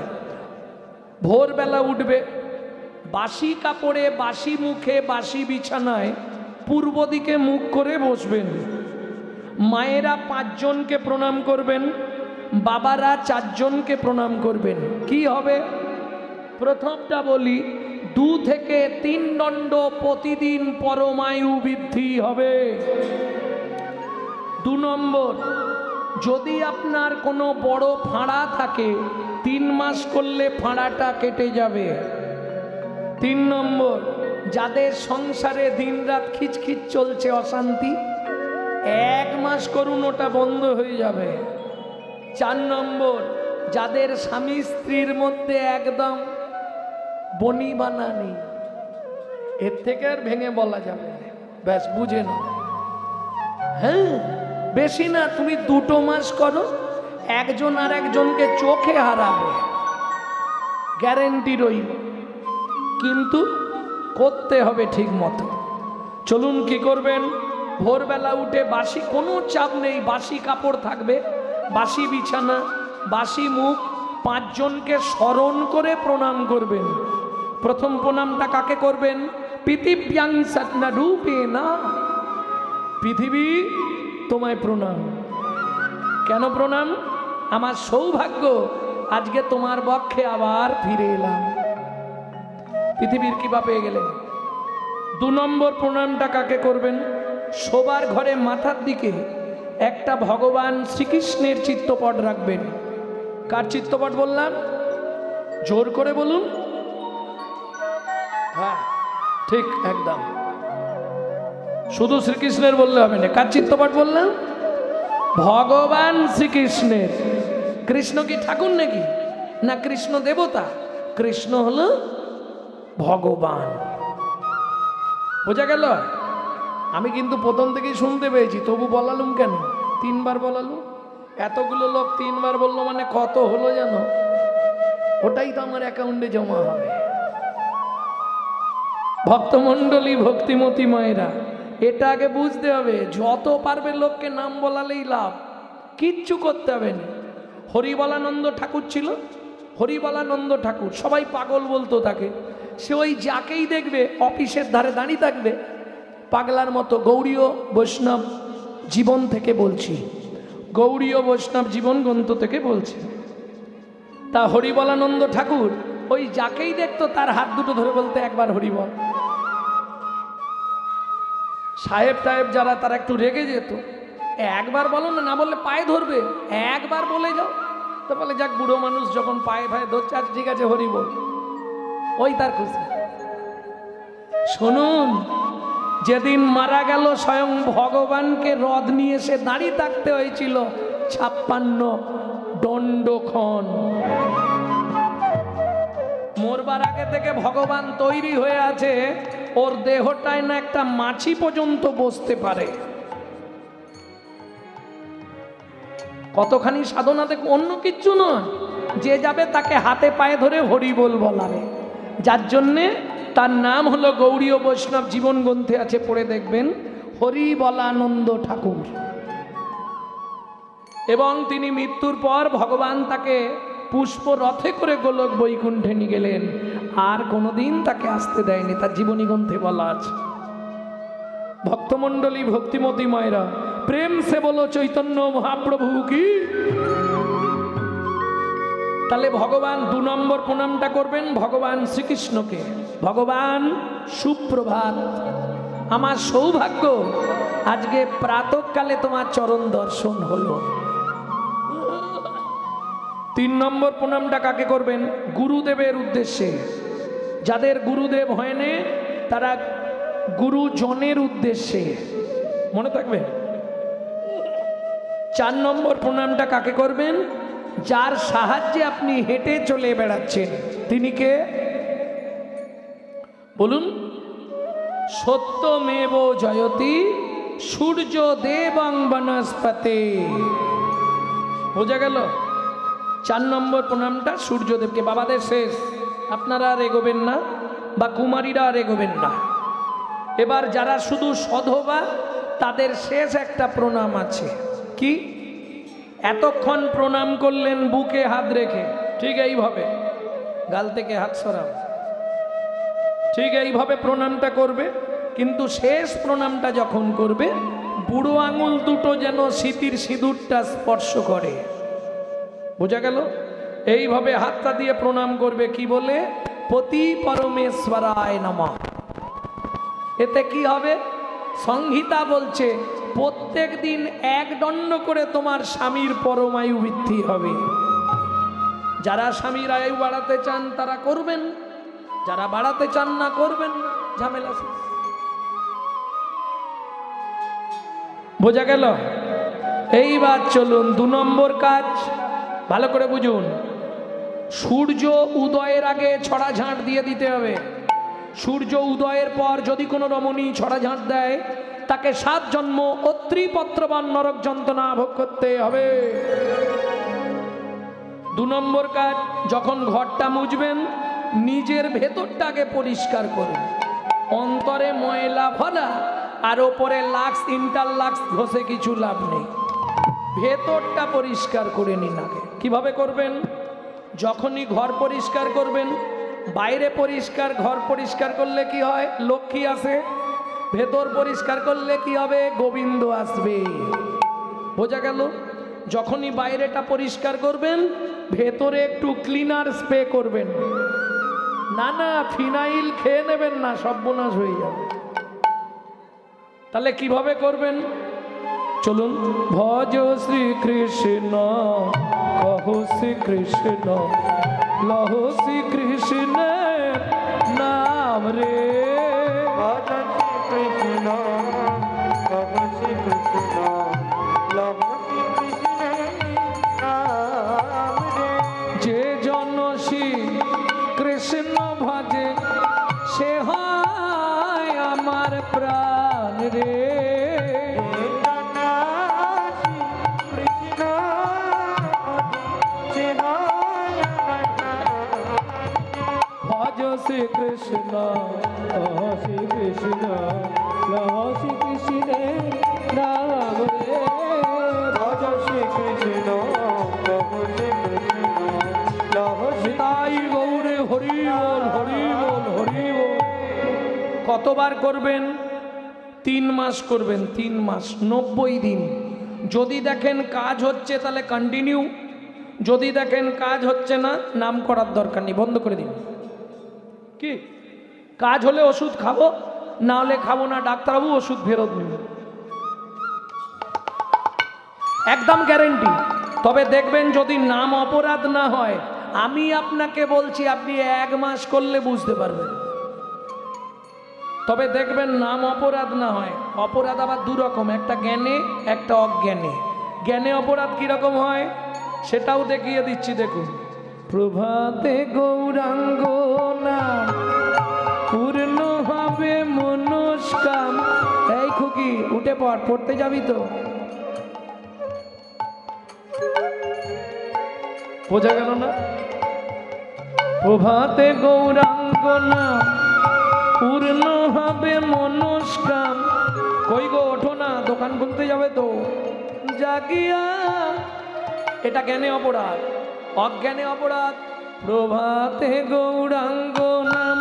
ভোরবেলা উঠবে, বাসি কাপড়ে, বাসি মুখে, বাসি বিছানায় পূর্ব দিকে মুখ করে বসবেন। মায়েরা 5 জনকে প্রণাম করবেন, বাবারা 4 জনকে প্রণাম করবেন। কি হবে? প্রথমটা বলি, 2 থেকে 3 দণ্ড প্রতিদিন পরমায়ু বৃদ্ধি হবে। 2 নম্বর, যদি আপনার কোনো বড় ফাঁড়া থাকে, 3 মাস করলে ফাঁড়াটা কেটে যাবে। 3 নম্বর, যাদের সংসারে দিনরাত খিচখিচ চলছে, অশান্তি, 1 মাস করুন, ওটা বন্ধ হয়ে যাবে। 4 নম্বর, যাদের স্বামী স্ত্রীর মধ্যে একদম বনিবানা নেই, এর থেকে আর ভেঙে বলা যাবে না, ব্যাস বুঝে নাও। হ্যাঁ, বেশি না, তুমি 2 মাস করো, একজন আর একজনকে চোখে হারাবে, গ্যারেন্টি রইল, কিন্তু করতে হবে ঠিক মতো। চলুন, কি করবেন? ভোরবেলা উঠে বাসি, কোনো চাপ নেই, বাসি কাপড় থাকবে, বাসি বিছানা, বাসি মুখ, 5 জনকে স্মরণ করে প্রণাম করবেন। প্রথম প্রণামটা কাকে করবেন? পৃথিব্যাং সত্না রূপে না, পৃথিবী তোমায় প্রণাম। কেন প্রণাম? আমার সৌভাগ্য, আজকে তোমার বক্ষে আবার ফিরে এলাম। পৃথিবীর কৃপা পেয়ে গেলেন। 2 নম্বর প্রণামটা কাকে করবেন? শোবার ঘরে মাথার দিকে একটা ভগবান শ্রীকৃষ্ণের চিত্রপট রাখবেন। কার চিত্রপট বললাম? জোর করে বলুন। হ্যাঁ, ঠিক, একদম। শুধু শ্রীকৃষ্ণের বললে হবে না। কার চিত্রপট বললাম? ভগবান শ্রীকৃষ্ণের। কৃষ্ণ কি ঠাকুর নাকি? না, কৃষ্ণ দেবতা। কৃষ্ণ হলো ভগবান। বোঝা গেল? আমি কিন্তু প্রথম থেকেই শুনতে পেয়েছি, তবু বলালুম কেন? 3 বার বলালুম। এতগুলো লোক 3 বার বললো মানে কত হলো জানো? ওটাই তো আমার অ্যাকাউন্টে জমা হবে। ভক্তমণ্ডলী, ভক্তিমতী মায়েরা, এটা আগে বুঝতে হবে। যত পারবে লোককে নাম বলালেই লাভ, কিচ্ছু করতে হবে না। হরিবলানন্দ ঠাকুর ছিল, হরিবলানন্দ ঠাকুর, সবাই পাগল বলতো তাকে। সে ওই যাকেই দেখবে অফিসের ধারে দাঁড়িয়ে থাকবে পাগলার মতো। গৌড়ীয় বৈষ্ণব জীবন থেকে বলছি, গৌড়ীয় বৈষ্ণব জীবন গ্রন্থ থেকে বলছি। তা হরিবলানন্দ ঠাকুর ওই যাকেই দেখতো তার হাত দুটো ধরে বলতে, একবার হরিবল। সাহেব টাহেব যারা, তারা একটু রেগে যেত, একবার বলো না, না বললে পায়ে ধরবে, একবার বলে যাও। তো বলে, যাক, বুড়ো মানুষ যখন পায়ে পায়ে ধরছে, আজ ঠিক আছে হরিবল, ওই তার খুশি। শুনুন, যেদিন মারা গেল স্বয়ং ভগবানকে রথ নিয়ে এসে দাঁড়িয়ে থাকতে হয়েছিল 56 দণ্ডক্ষণ। মরবার আগে থেকে ভগবান তৈরি হয়ে আছে, ওর দেহটায় না একটা মাছি পর্যন্ত বসতে পারে। কতখানি সাধনা দেখো, অন্য কিচ্ছু নয়। যে যাবে তাকে হাতে পায়ে ধরে হরিবল বলাবে, যার জন্যে তার নাম হলো গৌড়ীয় বৈষ্ণব জীবন গ্রন্থে আছে, পড়ে দেখবেন, হরিবলানন্দ ঠাকুর। এবং তিনি মৃত্যুর পর ভগবান তাকে পুষ্প রথে করে গোলক বৈকুণ্ঠে নিয়ে গেলেন, আর কোনোদিন তাকে আসতে দেয়নি, তার জীবনী গ্রন্থে বলা আছে। ভক্তমণ্ডলী, ভক্তিমতী মায়েরা, প্রেম সে বলো চৈতন্য মহাপ্রভু কি। তাহলে ভগবান 2 নম্বর প্রণামটা করবেন ভগবান শ্রীকৃষ্ণকে। ভগবান সুপ্রভাত, আমার সৌভাগ্য, আজকে প্রাতঃকালে তোমার চরণ দর্শন হলো। 3 নম্বর প্রণামটা কাকে করবেন? গুরুদেবের উদ্দেশ্যে। যাদের গুরুদেব হয়নি তারা গুরুজনের উদ্দেশ্যে, মনে থাকবে। 4 নম্বর প্রণামটা কাকে করবেন? যার সাহায্যে আপনি হেঁটে চলে বেড়াচ্ছেন, তিনি কে? বলুন। সত্যমেব জয়তি সূর্য দেবং বনস্পতি। বোঝা গেল? 4 নম্বর প্রণামটা সূর্যদেবকে। বাবাদের শেষ, আপনারা আর এগোবেন না, বা কুমারীরা আর এগোবেন না। এবার যারা শুধু সধবা, তাদের শেষ একটা প্রণাম আছে। কি? এতক্ষণ প্রণাম করলেন বুকে হাত রেখে, ঠিক এইভাবে, গাল থেকে হাত সরাও, ঠিক এইভাবে প্রণামটা করবে। কিন্তু শেষ প্রণামটা যখন করবে, বুড়ো আঙুল দুটো যেন স্মৃতির সিঁদুরটা স্পর্শ করে। বোঝা গেল? এইভাবে হাতটা দিয়ে প্রণাম করবে। কি বলে? পতি পরমেশ্বরায় নমঃ। এতে কি হবে? সংহিতা বলছে প্রত্যেক দিন 1 দণ্ড করে তোমার স্বামীর পরমায়ু বৃদ্ধি হবে। যারা স্বামীর আয়ু বাড়াতে চান তারা করবেন, যারা বাড়াতে চান না করবেন না, ঝামেলা শেষ। বোঝা গেল? এইবার চলুন 2 নম্বর কাজ, ভালো করে বুঝুন। সূর্য উদয়ের আগে ছড়া ঝাঁট দিয়ে দিতে হবে। সূর্য উদয়ের পর যদি কোনো রমণী ছড়াঝাঁট দেয়, তাকে 7 জন্ম অত্রিপত্রবান নরক যন্ত্রণা ভোগ করতে হবে। 2 নম্বর কাজ, যখন ঘরটা মুছবেন নিজের ভেতরটাকে পরিষ্কার করুন। অন্তরে ময়লা ভরা আর ওপরে লাক্স ইন্টারলাক্স ঘষে কিছু লাভ নেই, ভেতরটা পরিষ্কার করে নিন আগে। কিভাবে করবেন? যখনই ঘর পরিষ্কার করবেন, বাইরে পরিষ্কার, ঘর পরিষ্কার করলে কি হয়? লক্ষ্মী আসে। ভেতর পরিষ্কার করলে কি হবে? গোবিন্দ আসবে। বোঝা গেল? যখনই বাইরেটা পরিষ্কার করবেন, ভেতরে একটু ক্লিনার স্প্রে করবেন। না না, ফিনাইল খেয়ে নেবেন না, সর্বনাশ হয়ে যাবে। তাহলে কিভাবে করবেন? চলুন। ভজ শ্রীকৃষ্ণ, কহ শ্রীকৃষ্ণ, লহ শ্রীকৃষ্ণের নাম রে। ভজ শ্রীকৃষ্ণ, কহ শ্রীকৃষ্ণ, লহ শ্রীকৃষ্ণের নাম রে। যে জন শ্রী কৃষ্ণ ভজে, সে হয় আমার প্রাণ রে। শ্রী কৃষ্ণ, শ্রী কৃষ্ণ, শ্রী কৃষ্ণের নাম রে। ভজ শ্রীকৃষ্ণ, কহ শ্রীকৃষ্ণ, লহ তাই গৌরে হরি বল, হরি বল, হরি বল। কতবার করবেন? 3 মাস করবেন, 3 মাস, 90 দিন। যদি দেখেন কাজ হচ্ছে তাহলে কন্টিনিউ, যদি দেখেন কাজ হচ্ছে না, নাম করার দরকার নেই, বন্ধ করে দিন। কি কাজ হলে ওষুধ খাবো, না হলে খাবো না, ডাক্তারবাবু ওষুধ ফেরত নেবেন, একদম গ্যারেন্টি। তবে দেখবেন যদি নাম অপরাধ না হয়, আমি আপনাকে বলছি আপনি 1 মাস করলে বুঝতে পারবেন। তবে দেখবেন নাম অপরাধ না হয়। অপরাধ আবার 2 রকম, একটা জ্ঞানে, একটা অজ্ঞানে। জ্ঞানে অপরাধ কিরকম হয় সেটাও দেখিয়ে দিচ্ছি, দেখুন। প্রভাতে গৌরাঙ্গ নাম পূর্ণ হবে মনস্কাম। এই খুকি উঠে পড়, পড়তে যাবি তো? বোঝা গেল না? প্রভাতে গৌরাঙ্গ নাম পূর্ণ হবে মনস্কাম। কই গো, ওঠো না, দোকান খুলতে যাবে তো। জাগিয়া, এটা জ্ঞানে অপরাধ। অজ্ঞানে অপরাধ প্রভাতে গৌরাঙ্গ নাম।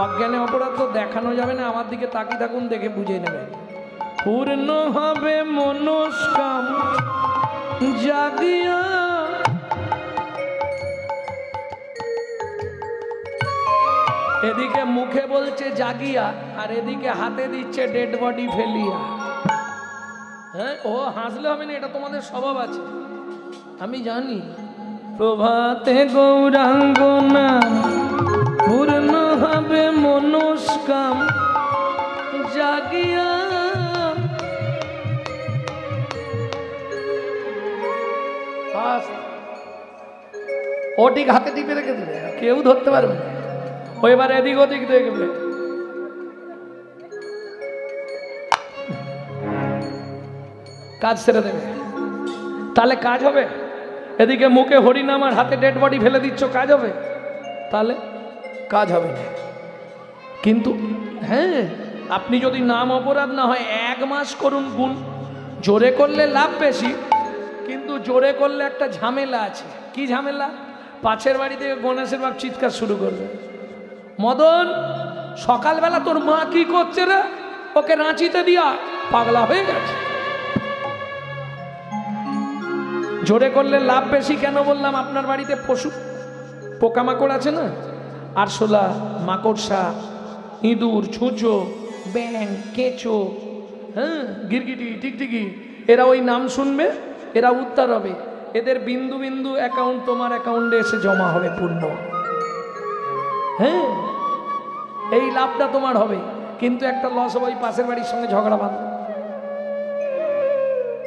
অজ্ঞানে অপরাধ তো দেখানো যাবে না, আমার দিকে তাকিয়ে থাকুন, দেখে বুঝে নেবেন। পূর্ণ হবে মনস্কাম জাগিয়া। এদিকে মুখে বলছে জাগিয়া, আর এদিকে হাতে দিচ্ছে ডেড বডি ফেলিয়া। হ্যাঁ, ও হাসলে হবে না, এটা তোমাদের স্বভাব আছে, আমি জানি। প্রভাতে গৌরাঙ্গ নাম পূর্ণ হবে মনস্কাম জাগিয়া। ও ঠিক হাতে টিপে রেখে দেবে, কেউ ধরতে পারবে না। ও এবার এদিক ওদিক দেখবে। কাজ ছেড়ে দেবে, তাহলে কাজ হবে? এদিকে মুখে হরিনাম আর হাতে ডেড বডি ফেলে দিচ্ছ, কাজ হবে? তাহলে কাজ হবে না। কিন্তু হ্যাঁ, আপনি যদি নাম অপরাধ না হয় 1 মাস করুন গুণ। জোরে করলে লাভ বেশি, কিন্তু জোরে করলে একটা ঝামেলা আছে। কি ঝামেলা? পাশের বাড়ি থেকে গণেশের বাপ চিৎকার শুরু করবে, মদন সকালবেলা তোর মা কি করছে রে, ওকে রাঁচিতে দিয়া, পাগলা হয়ে গেছে। জোরে করলে লাভ বেশি কেন বললাম? আপনার বাড়িতে পশু পোকামাকড় আছে না, আরশোলা, মাকড়সা, ইঁদুর, ছুঁচো, ব্যাং, কেঁচো, হ্যাঁ, গিরগিটি, টিকটিকি, এরা ওই নাম শুনবে, এরা উদ্ধার হবে। এদের বিন্দু বিন্দু অ্যাকাউন্ট তোমার অ্যাকাউন্টে এসে জমা হবে পূর্ণ। হ্যাঁ, এই লাভটা তোমার হবে। কিন্তু একটা লস হবে, ওই পাশের বাড়ির সঙ্গে ঝগড়া বাঁধবে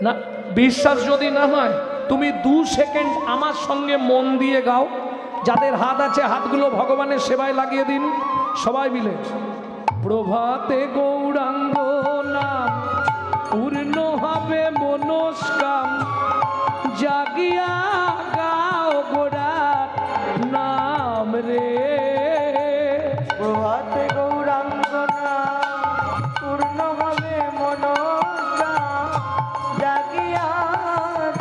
না। বিশ্বাস যদি না হয়, তুমি 2 সেকেন্ড আমার সঙ্গে মন দিয়ে গাও, যাদের হাত আছে হাতগুলো ভগবানের সেবায় লাগিয়ে দিন সবাই মিলে। প্রভাতে গৌরাঙ্গ নাম পূর্ণ হবে মনস্কাম, জাগিয়া গাও গোড়ার নাম রে। প্রভাতে গৌরাঙ্গ নাম পূর্ণ হবে মনস্কাম, জাগিয়া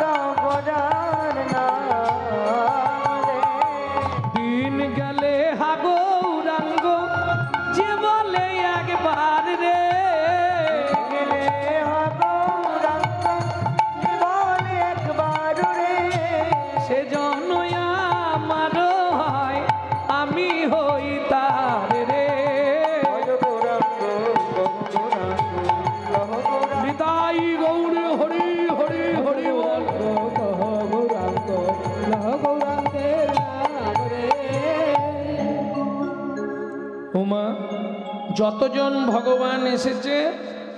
গাও গোড়ার নাম রে। দিন গেলে হা গৌরাঙ্গ যে বলে একবার রে, গেলে হা গৌরাঙ্গ জীবনে একবার রে। সে জন্মই আমার হয় আমি হই তার রে। ভজ গৌরাঙ্গ লহ গৌরাঙ্গ লহ গৌরাঙ্গ নিতাই গৌর হরি হরি হরি বল। গৌরাঙ্গ লহ গৌরাঙ্গের নাম রে। উমা যতজন ভগবান এসেছে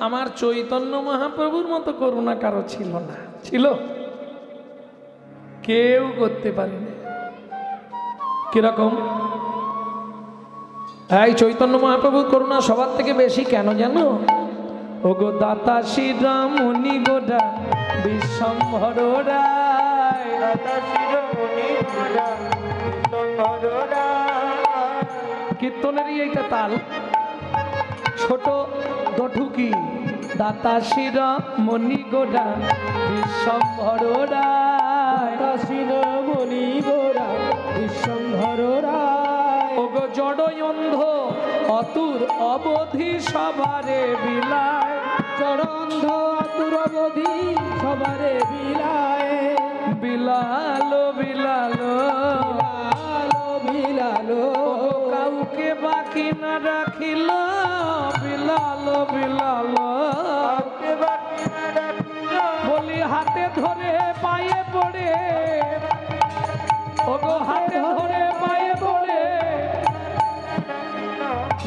আমার চৈতন্য মহাপ্রভুর মতো করুণা কারো ছিল না, ছিল? কেউ করতে পারেনি। কিরকম? এই চৈতন্য মহাপ্রভুর করুণা সবার থেকে বেশি কেন জানো? ও গো দাতা শ্রীরামণি গোডা বিশ্বম্ভর রায়। দাতা শিরোমণি গোরা বিশ্বম্ভর রায়। কীর্তনেরই এইটা তাল, ছোট দঠুকি। দাতা শিরোমণি গোডা বিশ্বম্ভর রায়। শিরোমণি গোরা বিশ্বম্ভর রায়। ও গো জড় অন্ধ অতুর অবধি সবারে বিলায়। চরন্ধ অতুর অবধি সবারে বিলায়। বিলালো বিলালো বিলালো বিলালো ও কাউকে বাকি না রাখিল। বিলালো বিলালো কাউকে বাকি না রাখিল। বলি হাতে ধরে পায়ে পড়ে। ও গো হাতে ধরে পায়ে পড়ে।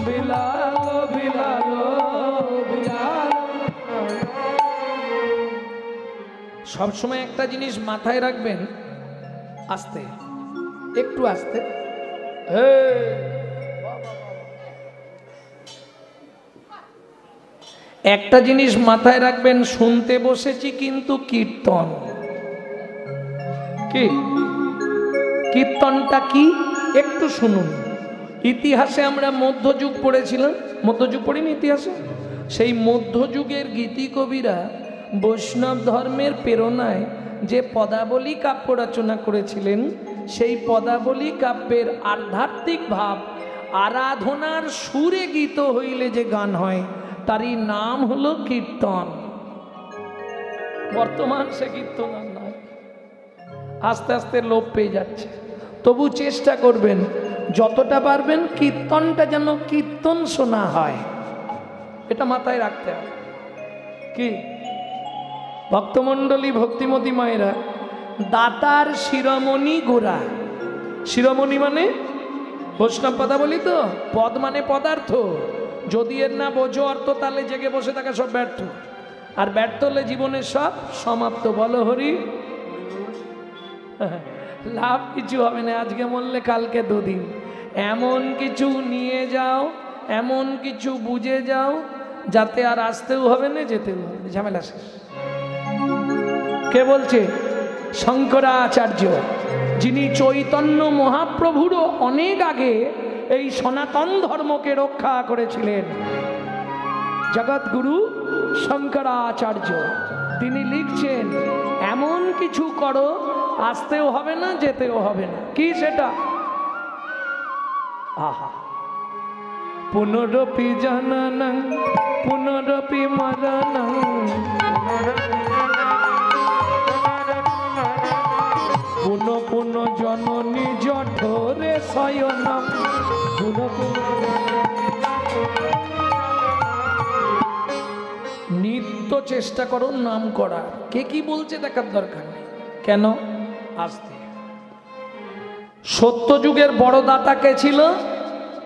বিলালো বিলালো বিলালো। সবসময় একটা জিনিস মাথায় রাখবেন, আস্তে, একটু আস্তে। একটা জিনিস মাথায় রাখবেন, শুনতে বসেছি কিন্তু কীর্তন। কি কীর্তনটা কি একটু শুনুন। ইতিহাসে আমরা মধ্যযুগ পড়েছিলাম, মধ্যযুগ পড়িনি ইতিহাসে? সেই মধ্যযুগের গীতি কবিরা বৈষ্ণব ধর্মের প্রেরণায় যে পদাবলী কাব্য রচনা করেছিলেন, সেই পদাবলী কাব্যের আধ্যাত্মিক ভাব আরাধনার সুরে গীত হইলে যে গান হয় তারই নাম হলো কীর্তন। বর্তমান সে কীর্তন আর নয়, আস্তে আস্তে লোপ পেয়ে যাচ্ছে। তবু চেষ্টা করবেন যতটা পারবেন কীর্তনটা যেন কীর্তন শোনা হয়, এটা মাথায় রাখতে হবে। কি ভক্তমণ্ডলী ভক্তিমতী মায়েরা, দাতার শিরোমণি গোরা। শিরোমণি মানে বৈষ্ণব পদাবলী তো, পদ মানে পদার্থ। যদি এর না বোঝো অর্থ তাহলে জেগে বসে থাকা সব ব্যর্থ, আর ব্যর্থ হলে জীবনের সব সমাপ্ত। বলো হরি। লাভ কিছু হবে না, আজকে মরলে কালকে দুদিন। এমন কিছু নিয়ে যাও, এমন কিছু বুঝে যাও যাতে আর আসতেও হবে না যেতেও হবে না, ঝামেলা শেষ। কে বলছে? শঙ্করাচার্য, যিনি চৈতন্য মহাপ্রভুরও অনেক আগে এই সনাতন ধর্মকে রক্ষা করেছিলেন। জগৎগুরু শঙ্করাচার্য তিনি লিখছেন, এমন কিছু করো আসতেও হবে না যেতেও হবে না। কি সেটা? আহা, পুনরপি জননং পুনরপি মরণং পুন পুন জননী জঠোরে শয়নম। নিত্য চেষ্টা করো নাম করার। কে কি বলছে দেখার দরকার নেই। কেন? আসতে সত্যযুগের বড় দাতা কে ছিল?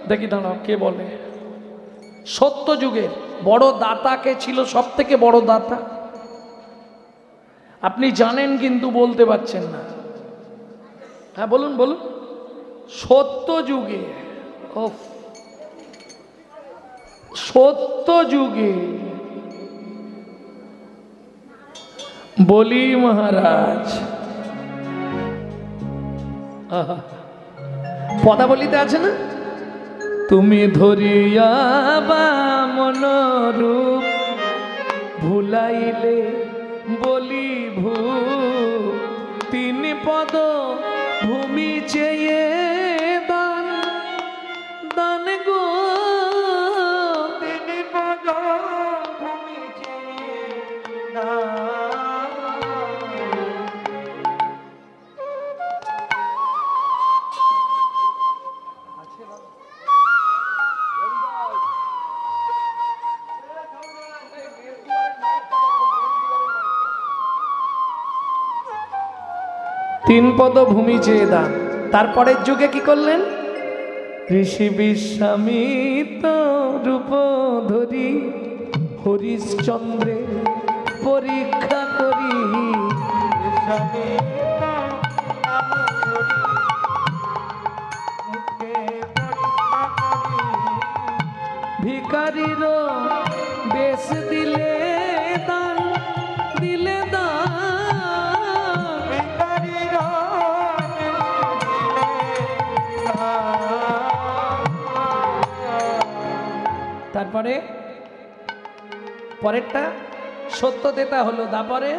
দেখি দাঁড়াও, কে বলে? সত্যযুগের বড় দাতা কে ছিল? সব থেকে বড় দাতা আপনি জানেন কিন্তু বলতে পারছেন না। হ্যাঁ বলুন বলুন। সত্য যুগে, সত্য যুগে বলি মহারাজ, পদাবলিতে আছে না, তুমি ধরিয়া বামন রূপ ভুলাইলে বলি ভূ, তিন পদ ভূমি চেয়ে দান দান গো, তিন পদ ভূমি চেয়ে দান। তিন পদ ভূমি চেয়ে দান। তারপরের যুগে কি করলেন? ঋষি বিশ্বামিত রূপ ধরি হরিশ্চন্দ্রে পরীক্ষা করি, ভিকারির বেশ দিলে দান, দিলে দান, তারপরে পরেরটা সত্যতেতা হলো। তারপরে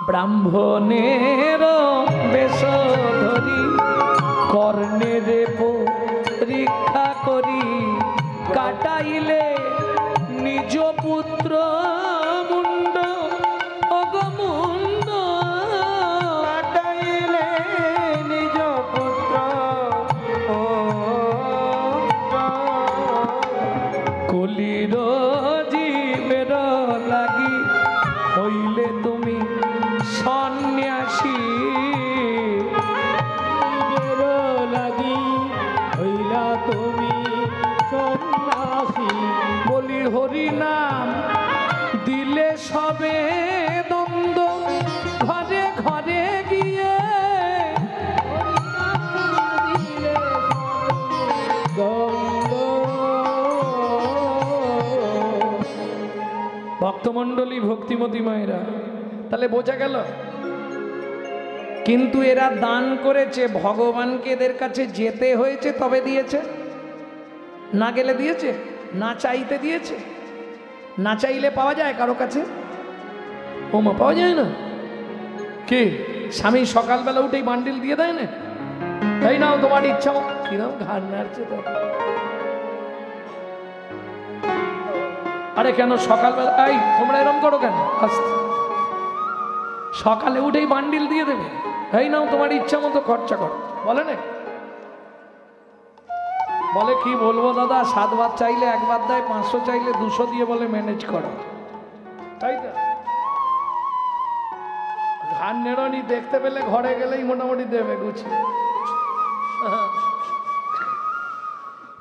ব্রাহ্মণের বেশ ধরি কর্ণের পরীক্ষা করি, কাটাইলে নিজ পুত্র মুন্ড অগমুন্ড, কাটাইলে নিজ পুত্র কলির জীবের লাগি হইলে তুমি সন্ন্যাসী, লাগি হইলা তুমি সন্ন্যাসী, বলি হরি নাম দিলে সবে দ্বন্দ্ব, ঘরে ঘরে গিয়ে দিলে গন্ধ। ভক্তমণ্ডলী ভক্তিমতী মায়েরা, তাহলে বোঝা গেল। কিন্তু এরা দান করেছে, ভগবানকে এদের কাছে যেতে হয়েছে তবে দিয়েছে, না গেলে দিয়েছে, না চাইতে দিয়েছে। না চাইলে পাওয়া যায় কারো কাছে? ওমা পাওয়া যায় না। কি স্বামী সকালবেলা উঠেই বান্ডিল দিয়ে দেয় না, তাই নাও তোমার ইচ্ছা মতো, কিরম ঘাড় নাড়ছে তো। আরে কেন সকালবেলা, এই তোমরা এরম করো কেন? আস্তে, সকালে উঠেই বান্ডিল দিয়ে দেবে, এই নাও তোমার ইচ্ছা মতো খরচা করো, বলে না? বলে কি বলবো দাদা, 7 বার চাইলে 1 বার দেয়, 500 চাইলে 200 দিয়ে বলে ম্যানেজ করো, তাই তো? ঘাড় নেড়নি দেখতে পেলে ঘরে গেলেই মোটামুটি দেবে গুছিয়ে।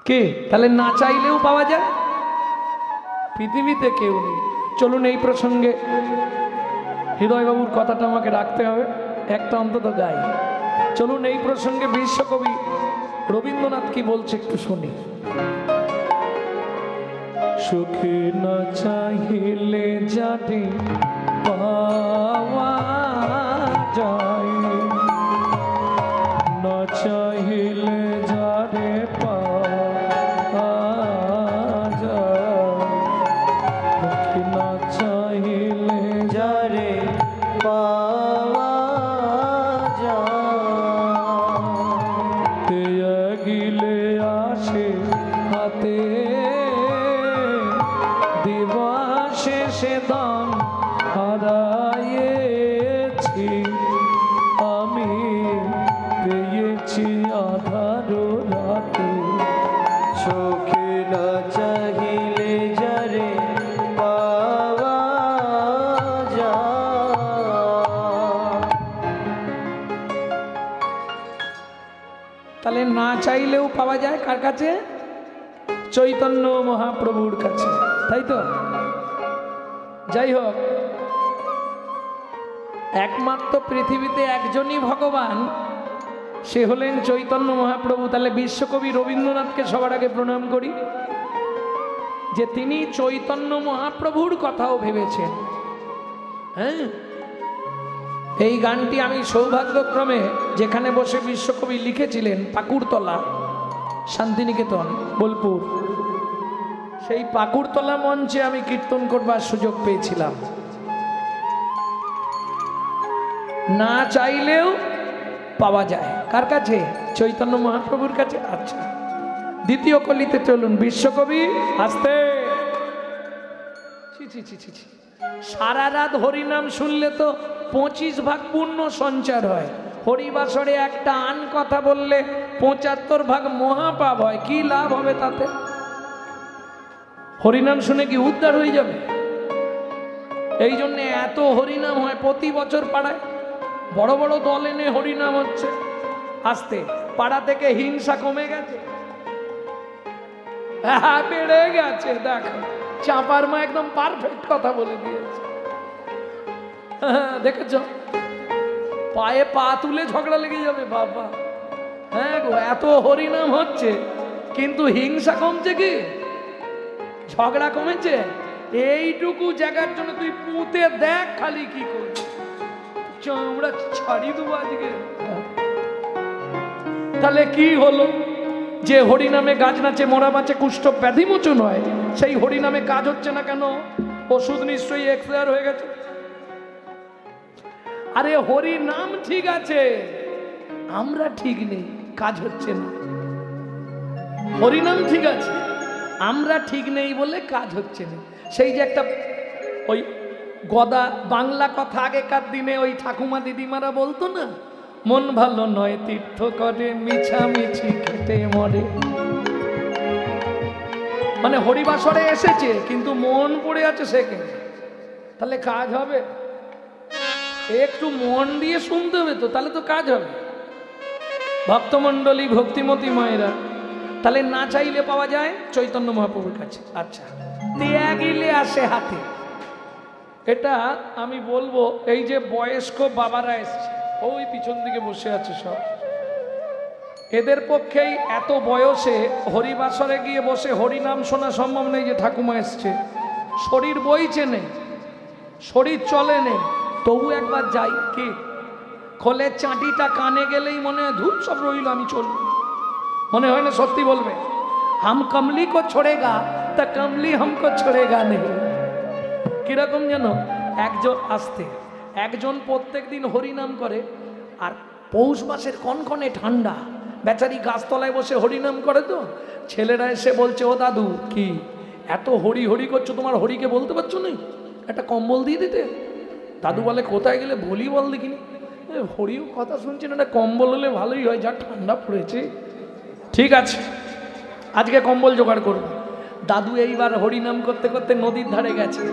কে তাহলে না চাইলেও পাওয়া যায়? পৃথিবীতে কেউ নেই। চলুন এই প্রসঙ্গে হৃদয়বাবুর কথাটা আমাকে রাখতে হবে, একটা অন্তত গাই। চলুন এই প্রসঙ্গে বিশ্বকবি রবীন্দ্রনাথ কি বলছে একটু শুনি। সুখে না চাইলে যাতে পাওয়া যায়, না চাইলে যারে পাওয়া যায়, সুখে না চাইলে যারে পাওয়া যায়, গিলে আসে হাতে দিবাসে সে দান হারাইছি, আমি পেয়েছি আধার রাতে, চোখে না চাহিলে যারে পাওয়া যায়। তাহলে না চাইলেও পাওয়া যায় কার কাছে? চৈতন্য মহাপ্রভুর কাছে, তাই তো? যাই হোক, একমাত্র পৃথিবীতে একজনই ভগবান সে হলেন চৈতন্য মহাপ্রভু। তাহলে বিশ্বকবি রবীন্দ্রনাথকে সবার আগে প্রণাম করি যে তিনি চৈতন্য মহাপ্রভুর কথাও ভেবেছেন। হ্যাঁ, এই গানটি আমি সৌভাগ্যক্রমে যেখানে বসে বিশ্বকবি লিখেছিলেন, পাকুড়তলা শান্তিনিকেতন বোলপুর, সেই পাকুড়তলা মঞ্চে আমি কীর্তন করবার সুযোগ পেয়েছিলাম। না চাইলেও পাওয়া যায় কার কাছে? চৈতন্য মহাপ্রভুর কাছে। আচ্ছা, দ্বিতীয় কলিতে চলুন। বিশ্বকবি আসতে সারা রাত হরিনাম শুনলে তো 25 ভাগ পুণ্য সঞ্চার হয়। হরিবাসরে একটা আন কথা বললে 75 ভাগ মহাপাপ হয়। কি লাভ হবে তাতে? হরিনাম শুনে কি উদ্ধার হয়ে যাবে? এই জন্য এত হরিনাম হয় প্রতি বছর পাড়ায়, বড় বড় দল এনে হরিনাম হচ্ছে। আসতে পাড়া থেকে হিংসা কমে গেছে? হ্যাঁ, বেড়ে গেছে। দেখো, চাপার মা একদম পারফেক্ট কথা বলে দিয়েছে। দেখেছ, পায়ে পা তুলে ঝগড়া লেগে যাবে বাবা। হ্যাঁ গো, এত হরিনাম হচ্ছে কিন্তু হিংসা কমছে কি? ঝগড়া কমেছে? এইটুকু জায়গার জন্য তুই পুঁতে দেখ খালি কি করছে। চামড়া ছাড়ি দেবো আজকে। তাহলে কি হলো? যে হরিনামে গাছ নাচে মোরা বাঁচে কুষ্ঠ ব্যাধি মোচন হয়, সেই হরিনামে কাজ হচ্ছে না কেন? ওষুধ নিশ্চয়ই এক্সপায়ার হয়ে গেছে। আরে হরিনাম ঠিক আছে, আমরা ঠিক নেই, কাজ হচ্ছে না। হরিনাম ঠিক আছে, আমরা ঠিক নেই বলে কাজ হচ্ছে না। সেই যে একটা ওই গদা বাংলা কথা আগেকার দিনে ওই ঠাকুমা দিদিমারা বলতো না, মন ভালো নয় তীর্থ করে মিছামিছি খেটে মরে। মানে হরিবাসরে এসেছে কিন্তু মন পড়ে আছে সেখানে, তাহলে কাজ হবে? একটু মন দিয়ে শুনতে হবে তো, তাহলে তো কাজ হবে। ভক্তমণ্ডলী ভক্তিমতী মায়েরা, তাহলে না চাইলে পাওয়া যায় চৈতন্য মহাপ্রভুর কাছে। আচ্ছা, ত্যাগিলে আসে হাতে। এটা আমি বলবো, এই যে বয়স্ক বাবারা এসছে, ওই পিছন দিকে বসে আছে সব, এদের পক্ষেই এত বয়সে হরিবাসরে গিয়ে বসে হরিনাম শোনা সম্ভব নেই। যে ঠাকুমা এসছে, শরীর বইছে নেই, শরীর চলে নেই, তবু একবার যাই কি খোলে চাঁটিটা কানে গেলেই মনে হয় ধূপ সব রইল, আমি চলব। মনে হয় না সত্যি বলবে, হাম কমলি কো ছোড়েগা তা কমলি হামকো ছোড়েগা নেই। কিরকম যেন একজন আসতে, একজন প্রত্যেক দিন হরিনাম করে, আর পৌষ মাসের কনকনে ঠান্ডা, বেচারি গাছতলায় বসে হরিনাম করে। তো ছেলেরা এসে বলছে, ও দাদু কি এত হরি হরি করছো, তোমার হরিকে বলতে পারছো না, একটা কম্বল দিয়ে দিতে। দাদু বলে, কোথায় গেলে বলি বল দেখিনি। হরিও কথা শুনছেন, একটা কম্বল হলে ভালোই হয়, যা ঠান্ডা পড়েছে। ঠিক আছে, আজকে কম্বল জোগাড় করব। দাদু এইবার হরিনাম করতে করতে নদীর ধারে গেছে।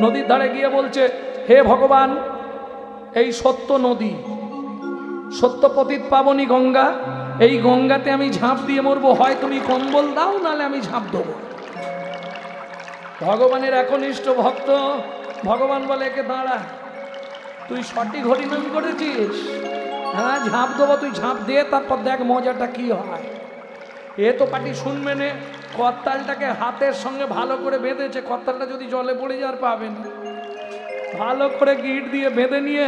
নদীর ধারে গিয়ে বলছে, হে ভগবান, এই সত্য নদী, সত্যপতিত পাবনী গঙ্গা, এই গঙ্গাতে আমি ঝাঁপ দিয়ে মরবো, হয় তুমি কম্বল দাও, নালে আমি ঝাঁপ দেবো। ভগবানের একনিষ্ঠ ভক্ত। ভগবান বলে, একে দাঁড়া, তুই সঠিক হরিনাম করেছিস, হ্যাঁ ঝাঁপ দেবো, তুই ঝাঁপ দে, তারপর দেখ মজাটা কি হয়। এ তো পাটি শুনবে না। করতালটাকে হাতের সঙ্গে ভালো করে বেঁধেছে, করতালটা যদি জলে পড়ে যাওয়ার পাবেন, ভালো করে গিট দিয়ে বেঁধে নিয়ে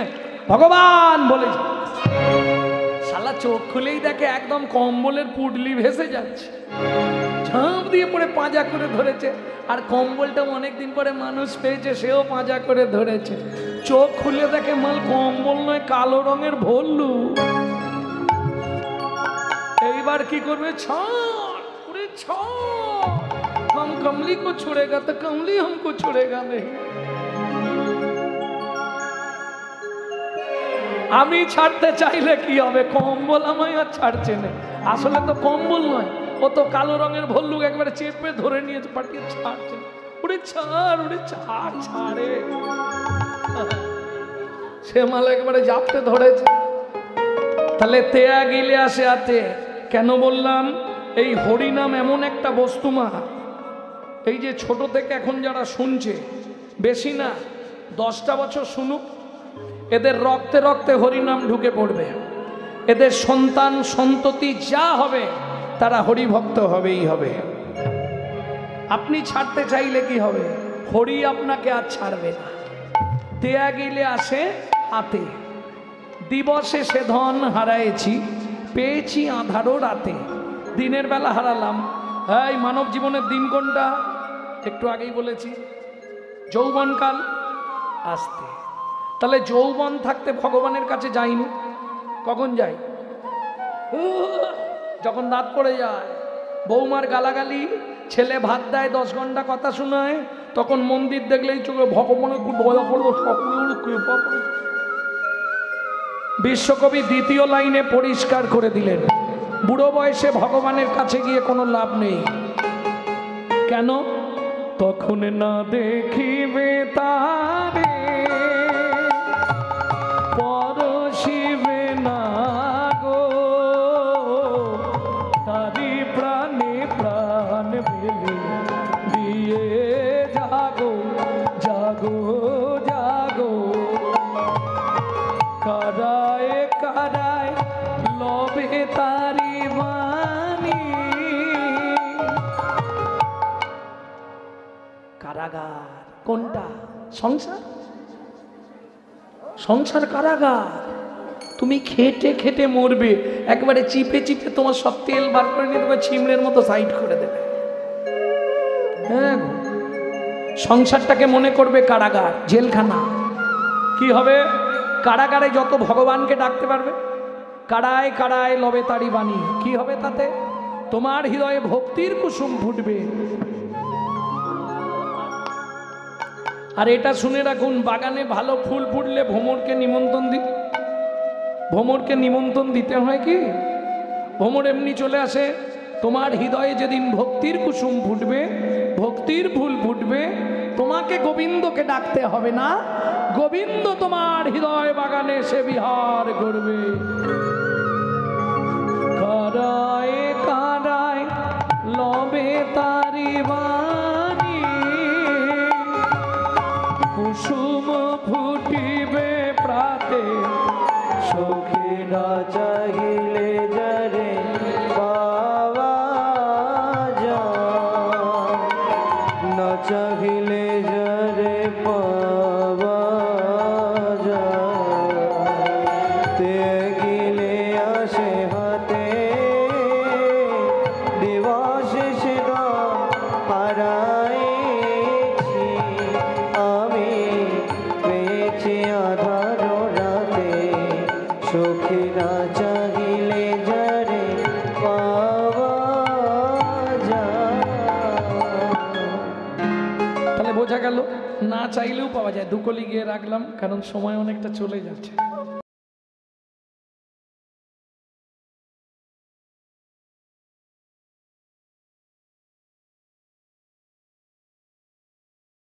ভগবান বলেছে। শালা চোখ খুলেই দেখে একদম কম্বলের পুডলি ভেসে যাচ্ছে, ঝাঁপ দিয়ে পড়ে পাঁজা করে ধরেছে। আর কম্বলটা অনেকদিন পরে মানুষ পেয়েছে, সেও পাঁজা করে ধরেছে। চোখ খুলে দেখে মাল কম্বল নয়, কালো রঙের ভল্লু। এইবার কি করবে? ছাড়, हम कमली को छोड़ेगा तो कमली हमको छोड़ेगा नहीं। আমি ছাড়তে চাইলে কি হবে? কম্বল আমায় আর ছাড়ছে না। আসলে তো কম্বল নয়, ও তো কালো রঙের ভল্লুক একবারে চেপে ধরে নিয়েছে, পাঠিয়ে ছাড়ছে। উড়ে ছাড়, উড়ে ছাড়, ছাড়ে। সে মাল একবারে জাপতে ধরেছে। তাহলে তেয়া গিলে আসে আতে। কেন বললাম? এই হরিনাম এমন একটা বস্তু মা, এই যে ছোট থেকে এখন যারা শুনছে, বেশি না 10টা বছর শুনুক, এদের রক্তে রক্তে হরিনাম ঢুকে পড়বে। এদের সন্তান সন্ততি যা হবে তারা হরিভক্ত হবেই হবে। আপনি ছাড়তে চাইলে কি হবে? হরি আপনাকে আর ছাড়বে না। দেয়া গেলে আসে হাতে, দিবসে সে ধন হারাইছি, পেয়েছি আধারও রাতে। দিনের বেলা হারালাম। এই মানব জীবনের দিন কোনটা? একটু আগেই বলেছি, যৌবনকাল আসতে। তাহলে যৌবন থাকতে ভগবানের কাছে যাইনি, কখন যাই? যখন দাঁত পড়ে যায়, বৌমার গালাগালি, ছেলে ভাত দেয়, 10 ঘন্টা কথা শোনায়, তখন মন্দির দেখলেই চোখে ভগবানের দয়া করবো, সকলের কৃপা করবো। বিশ্বকবি দ্বিতীয় লাইনে পরিষ্কার করে দিলেন, বুড়ো বয়সে ভগবানের কাছে গিয়ে কোনো লাভ নেই। কেন? তখন না দেখিবে তারে, পরশিবে না গো, তারি প্রাণে প্রাণ বেলে দিয়ে জাগো জাগো জাগো। কারায় কারায় লবে তারি বাণী। কারাগার কোনটা? সংসার। সংসার কারাগার। তুমি খেটে খেটে মরবে, একবারে চিপে চিপে তোমার সব তেল বার করে নিয়ে দেবে, ছিমড়ের মতো সাইড করে দেবে। হ্যাঁ, সংসারটাকে মনে করবে কারাগার, জেলখানা। কি হবে? কারাগারে যত ভগবানকে ডাকতে পারবে, কারায় কারায় লবে তারি বাণী। কি হবে তাতে? তোমার হৃদয়ে ভক্তির কুসুম ফুটবে। আর এটা শুনে রাখুন, বাগানে ভালো ফুল ফুটলে ভ্রমরকে নিমন্ত্রণ ভ্রমরকে নিমন্ত্রণ দিতে হয় কি? ভ্রমর এমনি চলে আসে। তোমার হৃদয়ে যেদিন ভক্তির কুসুম ফুটবে, ভক্তির ফুল ফুটবে, তোমাকে গোবিন্দকে ডাকতে হবে না, গোবিন্দ তোমার হৃদয় বাগানে সে বিহার করবে। কারায় কারায় লবে তারি বাণী, কুসুম ফুটিবে প্রাতে, সখী না চাহিলে যারে পাওয়া যায়, না চাহিলে যারে পাওয়া যায়, তে গিলে আসে হাতে, দিবসে সে হারাইছি আমি, পেয়েছি আধার রাতে, সখী না চাহিলে যারে পাওয়া যায়। তাহলে বোঝা গেল না চাইলেও পাওয়া যায়। দুকলি গিয়ে রাখলাম, কারণ সময় অনেকটা চলে যাচ্ছে।